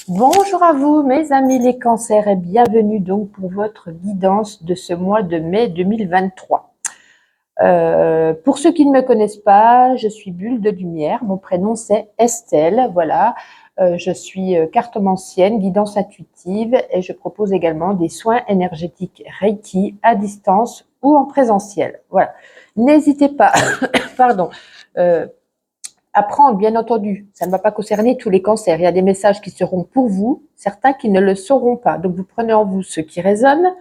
Bonjour à vous, mes amis les cancers, et bienvenue donc pour votre guidance de ce mois de mai 2023. Pour ceux qui ne me connaissent pas, je suis Bulle de Lumière, mon prénom c'est Estelle, voilà. Je suis cartomancienne, guidance intuitive et je propose également des soins énergétiques Reiki à distance ou en présentiel. Voilà. N'hésitez pas, pardon, à prendre, bien entendu, ça ne va pas concerner tous les cancers. Il y a des messages qui seront pour vous, certains qui ne le seront pas. Donc, vous prenez en vous ce qui résonne.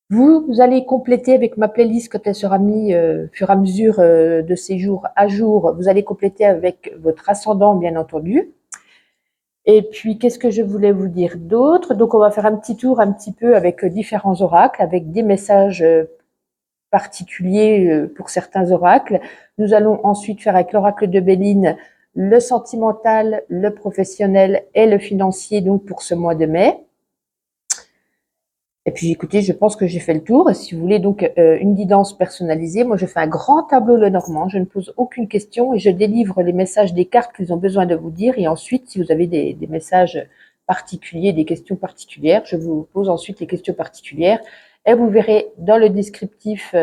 Vous allez compléter avec ma playlist quand elle sera mise fur et à mesure de ces jours à jour. Vous allez compléter avec votre ascendant, bien entendu. Et puis, qu'est-ce que je voulais vous dire d'autre? Donc, on va faire un petit tour un petit peu avec différents oracles, avec des messages particulier pour certains oracles. Nous allons ensuite faire avec l'oracle de Béline le sentimental, le professionnel et le financier donc pour ce mois de mai. Et puis écoutez, je pense que j'ai fait le tour. Et si vous voulez donc une guidance personnalisée, moi je fais un grand tableau Lenormand, je ne pose aucune question et je délivre les messages des cartes qu'ils ont besoin de vous dire. Et ensuite, si vous avez des messages particuliers, des questions particulières, je vous pose ensuite les questions particulières. Et vous verrez dans le descriptif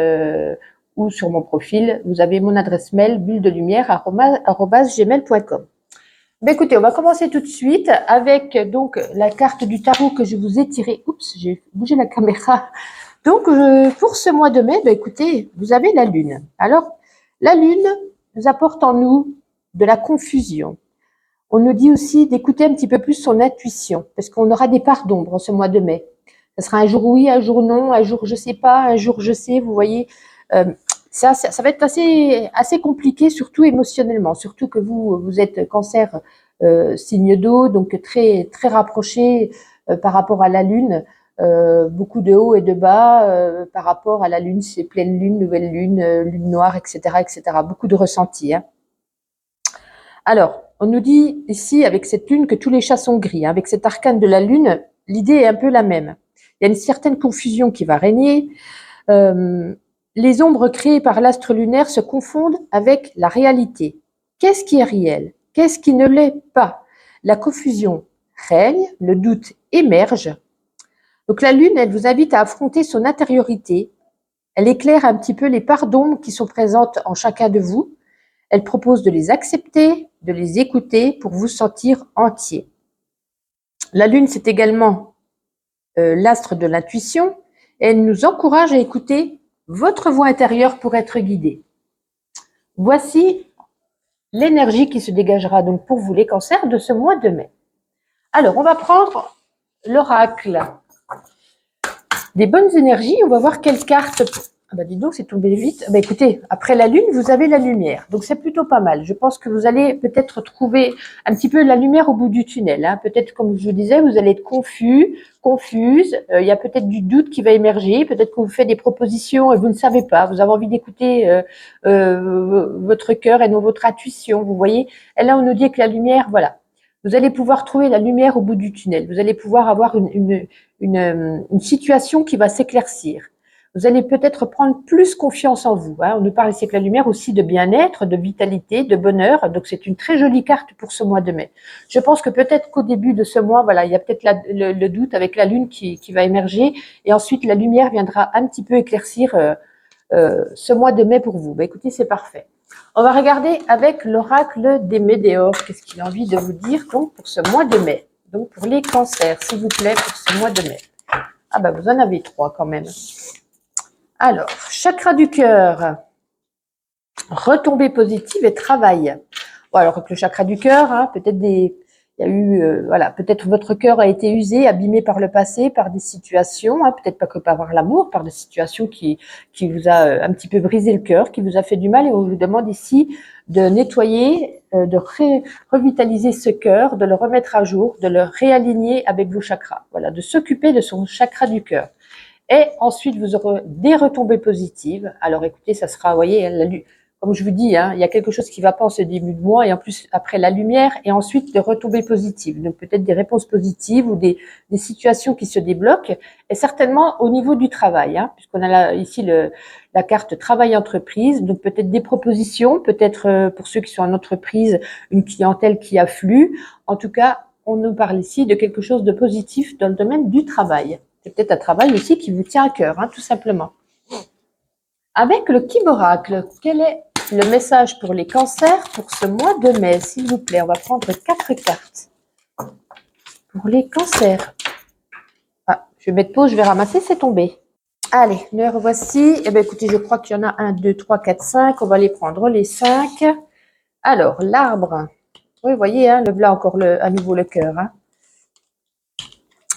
ou sur mon profil, vous avez mon adresse mail bulledelumière@gmail.com. Ben écoutez, on va commencer tout de suite avec donc la carte du tarot que je vous ai tirée. Oups, j'ai bougé la caméra. Donc pour ce mois de mai, ben écoutez, vous avez la lune. Alors la lune nous apporte en nous de la confusion. On nous dit aussi d'écouter un petit peu plus son intuition, parce qu'on aura des parts d'ombre en ce mois de mai. Ce sera un jour oui, un jour non, un jour je sais pas, un jour je sais. Vous voyez, ça va être assez compliqué, surtout émotionnellement. Surtout que vous êtes Cancer, signe d'eau, donc très très rapproché par rapport à la Lune. Beaucoup de hauts et de bas par rapport à la Lune, c'est pleine Lune, nouvelle Lune, Lune noire, etc., etc. Beaucoup de ressentis. Hein. Alors, on nous dit ici, avec cette lune, que tous les chats sont gris. Avec cet arcane de la lune, l'idée est un peu la même. Il y a une certaine confusion qui va régner. Les ombres créées par l'astre lunaire se confondent avec la réalité. Qu'est-ce qui est réel? Qu'est-ce qui ne l'est pas? La confusion règne, le doute émerge. Donc la lune, elle vous invite à affronter son intériorité. Elle éclaire un petit peu les parts d'ombre qui sont présentes en chacun de vous. Elle propose de les accepter, de les écouter pour vous sentir entier. La lune, c'est également l'astre de l'intuition. Elle nous encourage à écouter votre voix intérieure pour être guidé. Voici l'énergie qui se dégagera donc pour vous les cancers de ce mois de mai. Alors, on va prendre l'oracle des bonnes énergies. On va voir quelle carte. Ah bah dis donc, c'est tombé vite. Bah écoutez, après la lune, vous avez la lumière. Donc c'est plutôt pas mal. Je pense que vous allez peut-être trouver un petit peu la lumière au bout du tunnel. Hein. Peut-être, comme je vous disais, vous allez être confuse. Il y a peut-être du doute qui va émerger. Peut-être qu'on vous fait des propositions et vous ne savez pas. Vous avez envie d'écouter votre cœur et non votre intuition. Vous voyez. Et là, on nous dit que la lumière, voilà. Vous allez pouvoir trouver la lumière au bout du tunnel. Vous allez pouvoir avoir une situation qui va s'éclaircir. Vous allez peut-être prendre plus confiance en vous. Hein. On nous parle ici avec la lumière aussi de bien-être, de vitalité, de bonheur. Donc c'est une très jolie carte pour ce mois de mai. Je pense que peut-être qu'au début de ce mois, voilà, il y a peut-être le doute avec la lune qui va émerger, et ensuite la lumière viendra un petit peu éclaircir ce mois de mai pour vous. Bah, écoutez, c'est parfait. On va regarder avec l'oracle des Médéors. Qu'est-ce qu'il a envie de vous dire donc pour ce mois de mai? Donc pour les cancers, s'il vous plaît, pour ce mois de mai. Ah bah vous en avez 3 quand même. Alors, chakra du cœur, retombée positive et travail. Bon, alors que le chakra du cœur, hein, peut-être il y a eu, voilà, peut-être votre cœur a été usé, abîmé par le passé, par des situations, hein, peut-être pas que par l'amour, par des situations qui vous a un petit peu brisé le cœur, qui vous a fait du mal, et on vous demande ici de nettoyer, de revitaliser ce cœur, de le remettre à jour, de le réaligner avec vos chakras. Voilà, de s'occuper de son chakra du cœur. Et ensuite, vous aurez des retombées positives. Alors écoutez, ça sera, vous voyez, comme je vous dis, hein, il y a quelque chose qui ne va pas en ce début de mois, et en plus après la lumière, et ensuite des retombées positives. Donc peut-être des réponses positives ou des situations qui se débloquent, et certainement au niveau du travail, hein, puisqu'on a là, ici la carte travail-entreprise, donc peut-être des propositions, peut-être pour ceux qui sont en entreprise, une clientèle qui afflue. En tout cas, on nous parle ici de quelque chose de positif dans le domaine du travail. C'est peut-être un travail aussi qui vous tient à cœur, hein, tout simplement. Avec le Kiboracle, quel est le message pour les cancers pour ce mois de mai, s'il vous plaît? On va prendre 4 cartes. Pour les cancers. Ah, je vais mettre pause, je vais ramasser, c'est tombé. Allez, nous revoici. Eh bien, écoutez, je crois qu'il y en a 1, 2, 3, 4, 5. On va les prendre les 5. Alors, l'arbre. Oui, vous voyez, hein, le blanc, encore à nouveau le cœur. Hein.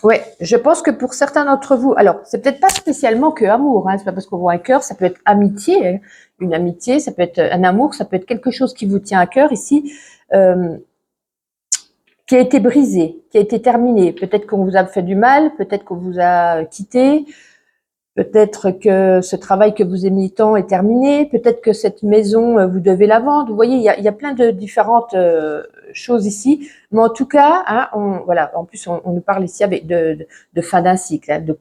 Oui, je pense que pour certains d'entre vous, alors, c'est peut-être pas spécialement que amour, hein, c'est pas parce qu'on voit un cœur, ça peut être amitié, hein, une amitié, ça peut être un amour, ça peut être quelque chose qui vous tient à cœur ici, qui a été brisé, qui a été terminé. Peut-être qu'on vous a fait du mal, peut-être qu'on vous a quitté, peut-être que ce travail que vous aimiez tant est terminé, peut-être que cette maison, vous devez la vendre. Vous voyez, il y a plein de différentes choses ici. Mais en tout cas, hein, voilà. En plus, on nous parle ici avec de fin d'un cycle. Hein, donc,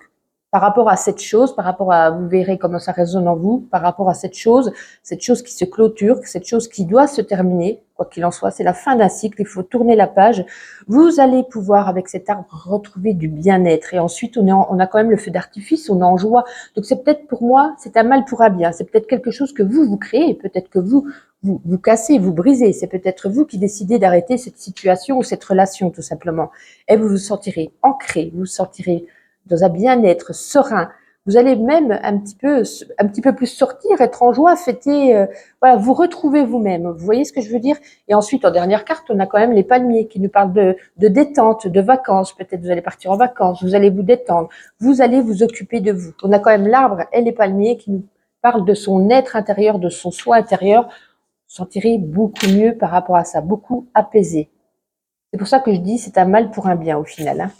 par rapport à cette chose, par rapport à, vous verrez comment ça résonne en vous, par rapport à cette chose qui se clôture, cette chose qui doit se terminer, quoi qu'il en soit, c'est la fin d'un cycle, il faut tourner la page. Vous allez pouvoir, avec cet arbre, retrouver du bien-être. Et ensuite, on a quand même le feu d'artifice, on est en joie. Donc, c'est peut-être pour moi, c'est un mal pour un bien. C'est peut-être quelque chose que vous créez, peut-être que vous cassez, vous brisez. C'est peut-être vous qui décidez d'arrêter cette situation ou cette relation, tout simplement. Et vous vous sentirez ancré, vous vous sentirez dans un bien-être serein. Vous allez même un petit peu plus sortir, être en joie, fêter, voilà, vous retrouver vous-même. Vous voyez ce que je veux dire? Et ensuite, en dernière carte, on a quand même les palmiers qui nous parlent de détente, de vacances. Peut-être vous allez partir en vacances, vous allez vous détendre, vous allez vous occuper de vous. On a quand même l'arbre et les palmiers qui nous parlent de son être intérieur, de son soi intérieur. Vous sentirez beaucoup mieux par rapport à ça, beaucoup apaisé. C'est pour ça que je dis c'est un mal pour un bien au final. Hein.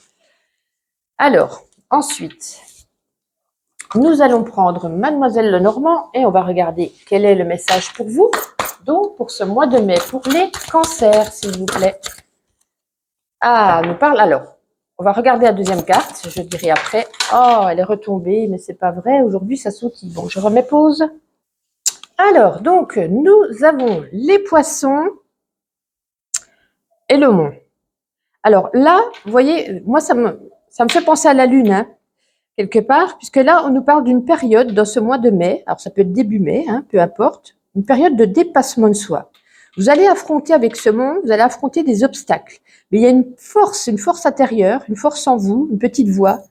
Alors, ensuite, nous allons prendre Mademoiselle Lenormand et on va regarder quel est le message pour vous. Donc, pour ce mois de mai, pour les cancers, s'il vous plaît. Ah, nous parle alors. On va regarder la deuxième carte, je dirai après. Oh, elle est retombée, mais c'est pas vrai. Aujourd'hui, ça sautille. Bon, je remets pause. Alors, donc, nous avons les poissons et le mont. Alors là, vous voyez, moi, ça me fait penser à la lune, hein, quelque part, puisque là, on nous parle d'une période dans ce mois de mai. Alors, ça peut être début mai, hein, peu importe. Une période de dépassement de soi. Vous allez affronter avec ce monde, vous allez affronter des obstacles. Mais il y a une force intérieure, une force en vous, une petite voix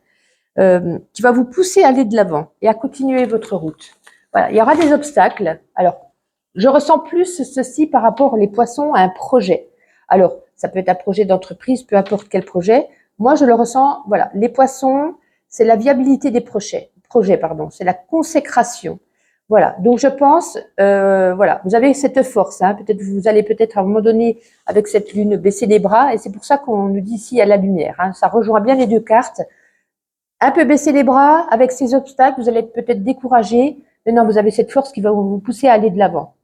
qui va vous pousser à aller de l'avant et à continuer votre route. Voilà, il y aura des obstacles. Alors, je ressens plus ceci par rapport les poissons à un projet. Alors, ça peut être un projet d'entreprise, peu importe quel projet. Moi, je le ressens, voilà, les poissons, c'est la viabilité des projets, c'est la consécration. Voilà, donc je pense, voilà, vous avez cette force, hein, peut-être vous allez peut-être à un moment donné avec cette lune baisser les bras, et c'est pour ça qu'on nous dit ici à la lumière. Hein, ça rejoint bien les deux cartes. Un peu baisser les bras avec ces obstacles, vous allez être peut-être découragé, mais non, vous avez cette force qui va vous pousser à aller de l'avant.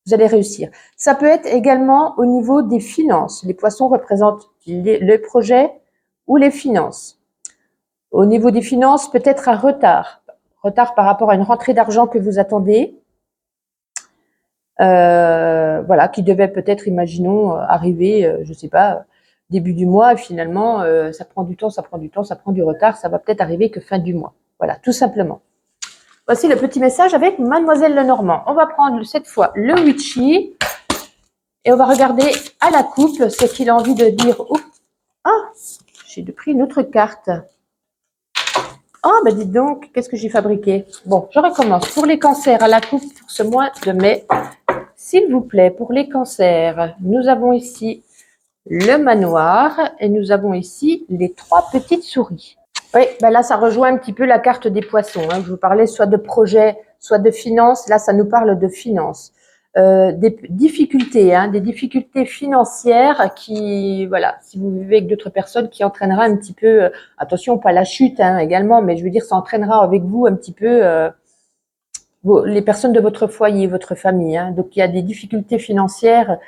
Vous allez réussir. Ça peut être également au niveau des finances. Les poissons représentent le projet ou les finances. Au niveau des finances, peut-être un retard. Retard par rapport à une rentrée d'argent que vous attendez. Voilà, qui devait peut-être, imaginons, arriver, je ne sais pas, début du mois, et finalement, ça prend du temps, ça prend du retard, ça va peut-être arriver que fin du mois. Voilà, tout simplement. Voici le petit message avec Mademoiselle Lenormand. On va prendre cette fois le Witchy et on va regarder à la coupe ce qu'il a envie de dire. Oh, ah, j'ai pris une autre carte. Oh, ben dites donc, qu'est-ce que j'ai fabriqué? Bon, je recommence. Pour les cancers à la coupe pour ce mois de mai, s'il vous plaît, pour les cancers, nous avons ici le manoir et nous avons ici les 3 petites souris. Oui, ben là, ça rejoint un petit peu la carte des poissons. Hein. Je vous parlais soit de projet, soit de finances. Là, ça nous parle de finances. Des difficultés, hein, des difficultés financières qui, voilà, si vous vivez avec d'autres personnes, qui entraînera un petit peu, attention, pas la chute hein, également, mais je veux dire, ça entraînera avec vous un petit peu les personnes de votre foyer, votre famille. Hein. Donc, il y a des difficultés financières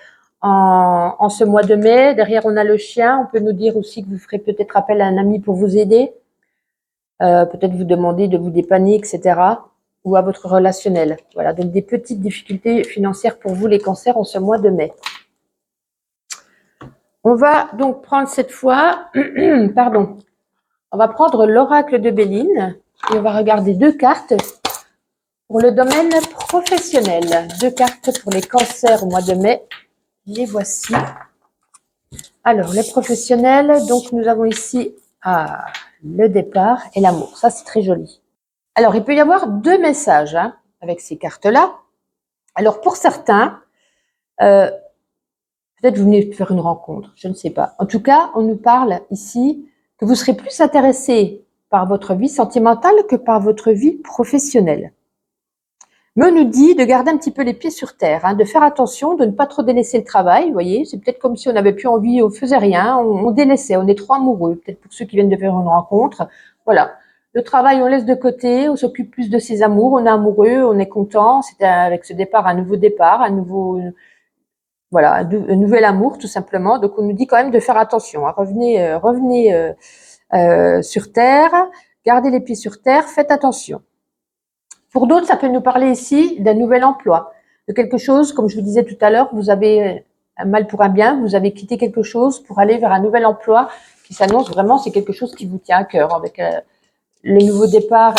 en ce mois de mai. Derrière, on a le chien. On peut nous dire aussi que vous ferez peut-être appel à un ami pour vous aider. Peut-être vous demander de vous dépanner, etc. Ou à votre relationnel. Voilà, donc des petites difficultés financières pour vous les cancers en ce mois de mai. On va donc prendre cette fois, pardon, on va prendre l'oracle de Béline et on va regarder 2 cartes pour le domaine professionnel. 2 cartes pour les cancers au mois de mai. Les voici. Alors, les professionnels, donc nous avons ici le départ et l'amour. Ça, c'est très joli. Alors, il peut y avoir 2 messages avec ces cartes-là. Alors, pour certains, peut-être vous venez de faire une rencontre, je ne sais pas. En tout cas, on nous parle ici que vous serez plus intéressé par votre vie sentimentale que par votre vie professionnelle. Mais on nous dit de garder un petit peu les pieds sur terre, de faire attention, de ne pas trop délaisser le travail. Vous voyez, c'est peut-être comme si on n'avait plus envie, on faisait rien, on délaissait, on est trop amoureux. Peut-être pour ceux qui viennent de faire une rencontre. Voilà. Le travail, on laisse de côté, on s'occupe plus de ses amours, on est amoureux, on est content. C'est avec ce départ, un nouveau départ, un nouvel amour, tout simplement. Donc, on nous dit quand même de faire attention. Revenez sur terre, gardez les pieds sur terre, faites attention. Pour d'autres, ça peut nous parler ici d'un nouvel emploi, de quelque chose, comme je vous disais tout à l'heure, vous avez un mal pour un bien, vous avez quitté quelque chose pour aller vers un nouvel emploi qui s'annonce vraiment, c'est quelque chose qui vous tient à cœur, avec le nouveau départ,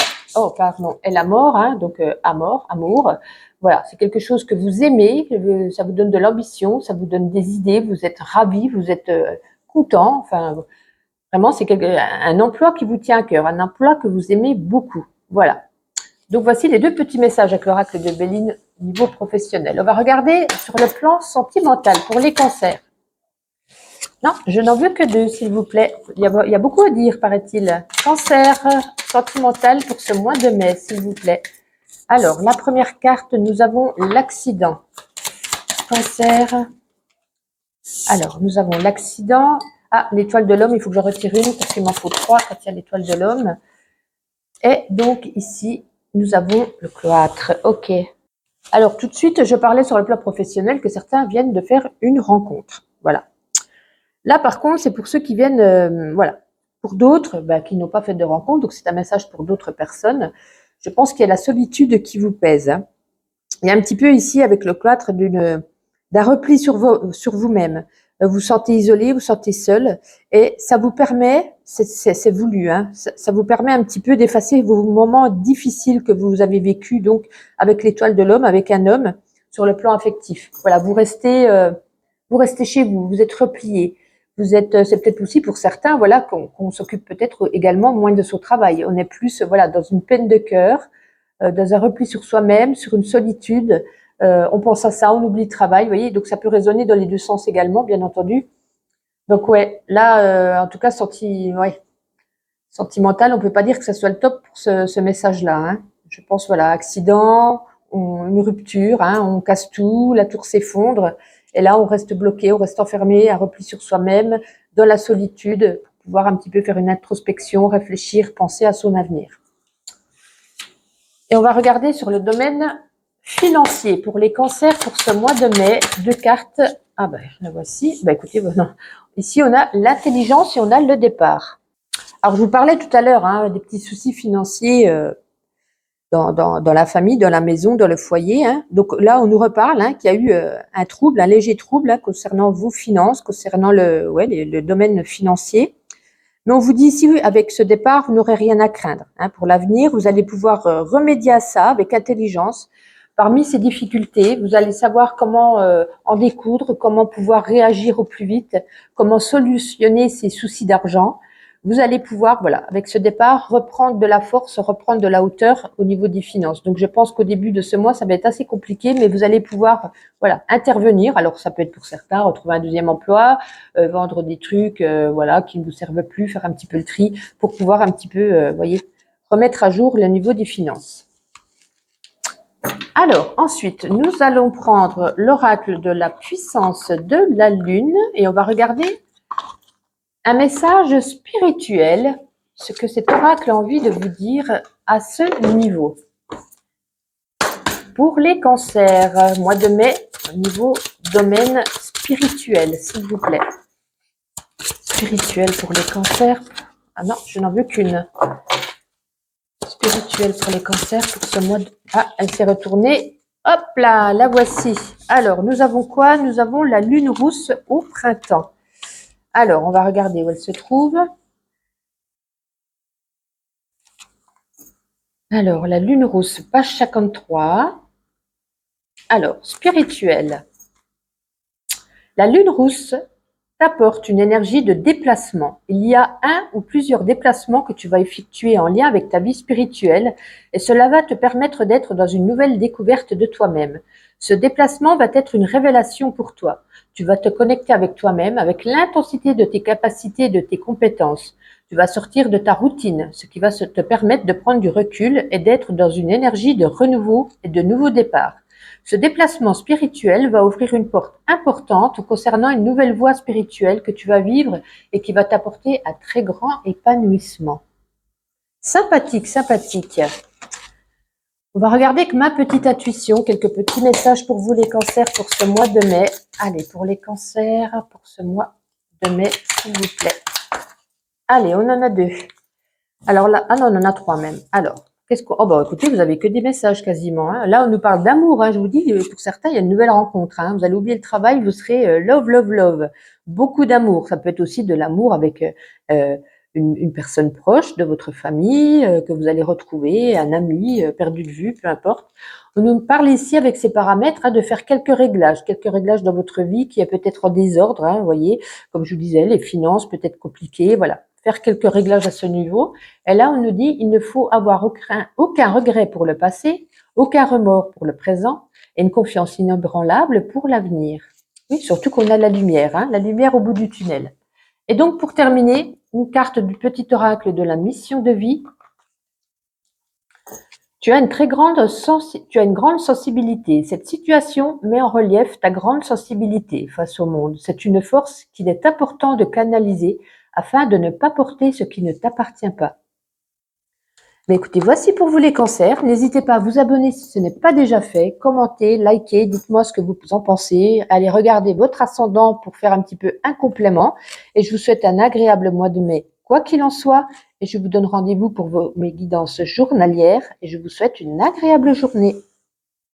et la mort, donc amour. Voilà, c'est quelque chose que vous aimez, ça vous donne de l'ambition, ça vous donne des idées, vous êtes ravis, vous êtes content, enfin, vraiment, c'est un emploi qui vous tient à cœur, un emploi que vous aimez beaucoup. Voilà. Donc, voici les 2 petits messages avec l'oracle de Béline au niveau professionnel. On va regarder sur le plan sentimental pour les cancers. Non, je n'en veux que 2, s'il vous plaît. Il y a beaucoup à dire, paraît-il. Cancer sentimental pour ce mois de mai, s'il vous plaît. Alors, la première carte, nous avons l'accident. Cancer. Alors, nous avons l'accident. Ah, l'étoile de l'homme, il faut que je retire une parce qu'il m'en faut 3 quand il y a l'étoile de l'homme. Et donc, ici, nous avons le cloître. OK. Alors, tout de suite, je parlais sur le plan professionnel que certains viennent de faire une rencontre. Voilà. Là, par contre, c'est pour ceux qui viennent, voilà. Pour d'autres, qui n'ont pas fait de rencontre, donc c'est un message pour d'autres personnes. Je pense qu'il y a la solitude qui vous pèse. Il y a un petit peu ici, avec le cloître, d'un repli sur vous-même. Vous vous sentez isolé, vous vous sentez seul, et ça vous permet, c'est voulu, ça vous permet un petit peu d'effacer vos moments difficiles que vous avez vécus, donc avec l'étoile de l'homme, avec un homme, sur le plan affectif. Voilà, vous restez chez vous, vous êtes replié. C'est peut-être aussi pour certains, voilà, qu'on s'occupe peut-être également moins de son travail. On est plus, voilà, dans une peine de cœur, dans un repli sur soi-même, sur une solitude. On pense à ça, on oublie le travail, vous voyez. Donc ça peut résonner dans les 2 sens également, bien entendu. Donc ouais, là, en tout cas, sentimental, on peut pas dire que ça soit le top pour ce message-là. Je pense, voilà, accident, une rupture, on casse tout, la tour s'effondre. Et là, on reste bloqué, on reste enfermé, un repli sur soi-même, dans la solitude, pour pouvoir un petit peu faire une introspection, réfléchir, penser à son avenir. Et on va regarder sur le domaine financier pour les cancers pour ce mois de mai. 2 cartes. Ah la voici. Écoutez, non. Ici, on a l'intelligence et on a le départ. Alors, je vous parlais tout à l'heure des petits soucis financiers dans la famille, dans la maison, dans le foyer. Donc là, on nous reparle qu'il y a eu un trouble, un léger trouble concernant vos finances, concernant le domaine financier. Mais on vous dit ici, avec ce départ, vous n'aurez rien à craindre. Pour l'avenir, vous allez pouvoir remédier à ça avec intelligence. Parmi ces difficultés, vous allez savoir comment en découdre, comment pouvoir réagir au plus vite, comment solutionner ces soucis d'argent. Vous allez pouvoir, voilà, avec ce départ, reprendre de la force, reprendre de la hauteur au niveau des finances. Donc, je pense qu'au début de ce mois, ça va être assez compliqué, mais vous allez pouvoir, voilà, intervenir. Alors, ça peut être pour certains, retrouver un 2e emploi, vendre des trucs, qui ne vous servent plus, faire un petit peu le tri pour pouvoir un petit peu, remettre à jour le niveau des finances. Alors, ensuite, nous allons prendre l'oracle de la puissance de la Lune et on va regarder un message spirituel, ce que cet oracle a envie de vous dire à ce niveau. Pour les cancers, mois de mai, au niveau domaine spirituel, s'il vous plaît. Spirituel pour les cancers. Ah non, je n'en veux qu'une. Spirituel pour les cancers pour ce mois de... Ah, elle s'est retournée. Hop là, la voici. Alors, nous avons quoi? Nous avons la lune rousse au printemps. Alors, on va regarder où elle se trouve. Alors, la lune rousse, page 53. Alors, spirituel. La lune rousse t'apporte une énergie de déplacement. Il y a un ou plusieurs déplacements que tu vas effectuer en lien avec ta vie spirituelle et cela va te permettre d'être dans une nouvelle découverte de toi-même. Ce déplacement va être une révélation pour toi. Tu vas te connecter avec toi-même, avec l'intensité de tes capacités et de tes compétences. Tu vas sortir de ta routine, ce qui va te permettre de prendre du recul et d'être dans une énergie de renouveau et de nouveau départ. Ce déplacement spirituel va ouvrir une porte importante concernant une nouvelle voie spirituelle que tu vas vivre et qui va t'apporter un très grand épanouissement. Sympathique, sympathique. On va regarder avec ma petite intuition, quelques petits messages pour vous les cancers pour ce mois de mai. Allez, pour les cancers, pour ce mois de mai, s'il vous plaît. Allez, on en a 2. Alors là, ah non, on en a 3 même. Alors, oh bah écoutez, vous avez que des messages quasiment. Hein. Là, on nous parle d'amour. Hein. Je vous dis, pour certains, il y a une nouvelle rencontre. Hein. Vous allez oublier le travail, vous serez love, love, love. Beaucoup d'amour. Ça peut être aussi de l'amour avec une personne proche de votre famille que vous allez retrouver, un ami perdu de vue, peu importe. On nous parle ici avec ces paramètres hein, de faire quelques réglages dans votre vie qui est peut-être en désordre. Hein, vous voyez, comme je vous disais, les finances peut-être compliquées, voilà. Faire quelques réglages à ce niveau. Et là, on nous dit il ne faut avoir aucun regret pour le passé, aucun remords pour le présent et une confiance inébranlable pour l'avenir. Oui, surtout qu'on a la lumière, hein, la lumière au bout du tunnel. Et donc, pour terminer, une carte du petit oracle de la mission de vie. Tu as une grande sensibilité. Cette situation met en relief ta grande sensibilité face au monde. C'est une force qu'il est important de canaliser afin de ne pas porter ce qui ne t'appartient pas. Mais écoutez, voici pour vous les cancers. N'hésitez pas à vous abonner si ce n'est pas déjà fait. Commentez, likez, dites-moi ce que vous en pensez. Allez regarder votre ascendant pour faire un petit peu un complément. Et je vous souhaite un agréable mois de mai, quoi qu'il en soit. Et je vous donne rendez-vous pour mes guidances journalières. Et je vous souhaite une agréable journée.